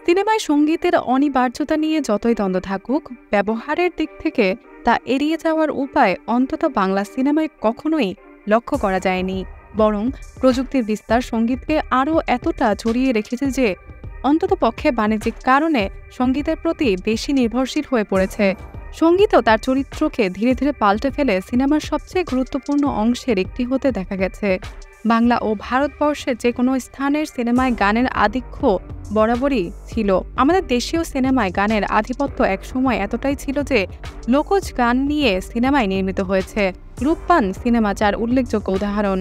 সিনেমায় সঙ্গীতের অনিবার্যতা নিয়ে যতই দ্বন্দ্ব থাকুক, ব্যবহারের দিক থেকে তা এড়িয়ে যাওয়ার উপায় অন্তত বাংলা সিনেমায় কখনোই লক্ষ্য করা যায়নি। বরং প্রযুক্তির বিস্তার সঙ্গীতকে আরও এতটা জড়িয়ে রেখেছে যে অন্ততপক্ষে বাণিজ্যিক কারণে সঙ্গীতের প্রতি বেশি নির্ভরশীল হয়ে পড়েছে। সঙ্গীতও তার চরিত্রকে ধীরে ধীরে পাল্টে ফেলে সিনেমার সবচেয়ে গুরুত্বপূর্ণ অংশের একটি হতে দেখা গেছে। বাংলা ও ভারতবর্ষের যে কোনো স্থানের সিনেমায় গানের আধিক্য বরাবরই ছিল। আমাদের দেশীয় সিনেমায় গানের আধিপত্য একসময় এতটাই ছিল যে লোকজ গান নিয়ে সিনেমায় নির্মিত হয়েছে। রূপবান সিনেমা যার উল্লেখযোগ্য উদাহরণ।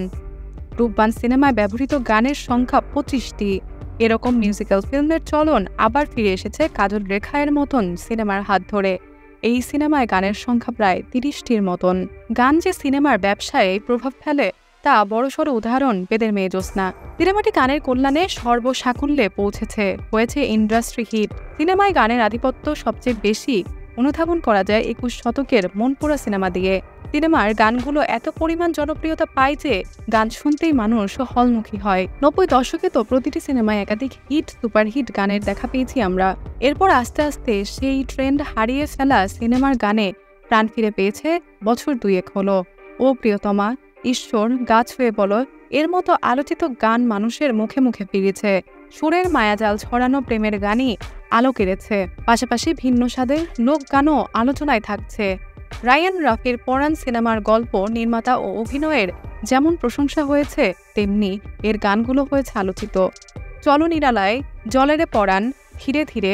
রূপবান সিনেমায় ব্যবহৃত গানের সংখ্যা 25টি। এরকম মিউজিক্যাল ফিল্মের চলন আবার ফিরে এসেছে কাজল রেখায়ের মতন সিনেমার হাত ধরে। এই সিনেমায় গানের সংখ্যা প্রায় 30টির মতন। গান যে সিনেমার ব্যবসায় প্রভাব ফেলে তা বড়সড় উদাহরণ বেদের মেয়ে জ্যোৎস্না। সিনেমাটি গানের কল্যাণে সর্বসাকুল্যে পৌঁছেছে, হয়েছে ইন্ডাস্ট্রি হিট। সিনেমায় গানের আধিপত্য সবচেয়ে বেশি অনুধাবন করা যায় 21 শতকের মনপুরা সিনেমা দিয়ে। সিনেমার গানগুলো এত পরিমাণ জনপ্রিয়তা পায় যে গান শুনতেই মানুষ হলমুখী হয়। 90 দশকে তো প্রতিটি সিনেমায় একাধিক হিট সুপারহিট গানের দেখা পেয়েছি আমরা। এরপর আস্তে আস্তে সেই ট্রেন্ড হারিয়ে ফেলা সিনেমার গানে প্রাণ ফিরে পেয়েছে বছর দুয়েক হলো। ও প্রিয়তমা, ঈশ্বর, গাছ হয়ে বলো এর মতো আলোচিত গান মানুষের মুখে মুখে ফিরেছে। সুরের মায়াজাল ছড়ানো প্রেমের গানই আলো কেড়েছে। পাশাপাশি ভিন্ন স্বাদের লোকগানও আলোচনায় থাকছে। রায়ান রাফির পরাণ সিনেমার গল্প, নির্মাতা ও অভিনয়ের যেমন প্রশংসা হয়েছে, তেমনি এর গানগুলো হয়েছে আলোচিত। চলো নিরালায়, জলেরে পরাণ, ধীরে ধীরে,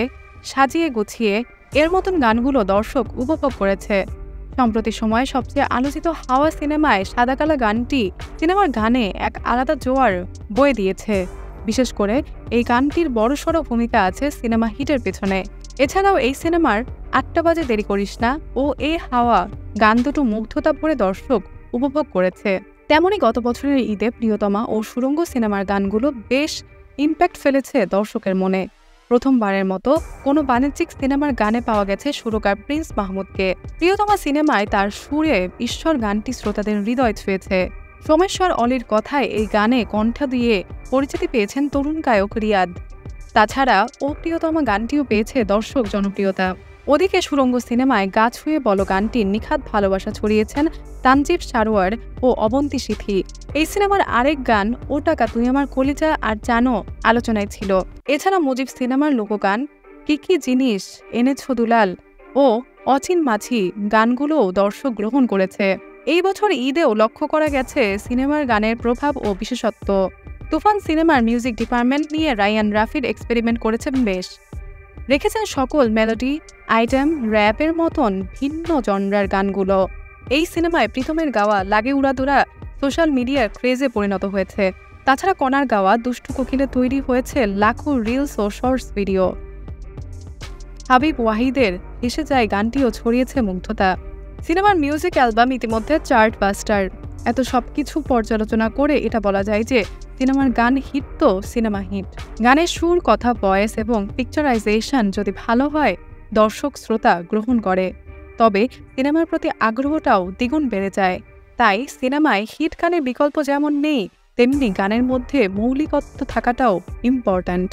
সাজিয়ে গুছিয়ে এর মতন গানগুলো দর্শক উপভোগ করেছে। সম্প্রতি সময়ে সবচেয়ে আলোচিত হাওয়া সিনেমায় সাদাকালা গানটি সিনেমার গানে এক আলাদা জোয়ার বয়ে দিয়েছে। বিশেষ করে এই গানটির বড়সড় ভূমিকা আছে সিনেমা হিটের পেছনে। এছাড়াও এই সিনেমার 8টা বাজে দেরি করিস না ও এ হাওয়া গান দুটো মুগ্ধতা ভরে দর্শক উপভোগ করেছে। তেমনই গত বছরের ঈদে প্রিয়তমা ও সুরঙ্গ সিনেমার গানগুলো বেশ ইম্প্যাক্ট ফেলেছে দর্শকের মনে। প্রথমবারের মতো কোনো বাণিজ্যিক সিনেমার গানে পাওয়া গেছে সুরকার প্রিন্স মাহমুদকে। প্রিয়তমা সিনেমায় তার সুরে ঈশ্বর গানটি শ্রোতাদের হৃদয় ছুঁয়েছে। সোমেশ্বর অলির কথায় এই গানে কণ্ঠ দিয়ে পরিচিতি পেয়েছেন তরুণ গায়ক রিয়াদ। তাছাড়া ও প্রিয়তমা গানটিও পেয়েছে দর্শক জনপ্রিয়তা। ওদিকে সুরঙ্গ সিনেমায় গাছ হয়ে বলো গানটির নিখাত ভালোবাসা ছড়িয়েছেন তানজিব সারোয়ার ও অবন্তী সিথি। এই সিনেমার আরেক গান ও টাকা তুই আমার কলিজা আর জানো আলোচনায় ছিল। এছাড়া মুজিব সিনেমার লোকগান কি কি জিনিস এনেছো দুলাল ও অচিন মাঝি গানগুলোও দর্শক গ্রহণ করেছে। এই বছর ঈদেও লক্ষ্য করা গেছে সিনেমার গানের প্রভাব ও বিশেষত্ব। তুফান সিনেমার মিউজিক ডিপার্টমেন্ট নিয়ে রায়ান রাফির এক্সপেরিমেন্ট করেছেন বেশ। রেখেছেন সকল মেলোডি, আইটেম, র্যাপের মতন ভিন্ন জনরার গানগুলো। এই সিনেমায় প্রীতমের গাওয়া লাগে উড়াদুরা সোশ্যাল মিডিয়ার ক্রেজে পরিণত হয়েছে। তাছাড়া কণার গাওয়া দুষ্টু কোকিলে তৈরি হয়েছে লাখো রিলস ও শর্টস ভিডিও। হাবিব ওয়াহিদের এসে যায় গানটিও ছড়িয়েছে মুগ্ধতা। সিনেমার মিউজিক অ্যালবাম ইতিমধ্যে চার্ট বাস্টার। এত সবকিছু পর্যালোচনা করে এটা বলা যায় যে সিনেমার গান হিট তো সিনেমা হিট। গানের সুর, কথা, ভয়েস এবং পিকচারাইজেশন যদি ভালো হয়, দর্শক শ্রোতা গ্রহণ করে, তবে সিনেমার প্রতি আগ্রহটাও দ্বিগুণ বেড়ে যায়। তাই সিনেমায় হিট গানের বিকল্প যেমন নেই, তেমনি গানের মধ্যে মৌলিকত্ব থাকাটাও ইম্পর্ট্যান্ট।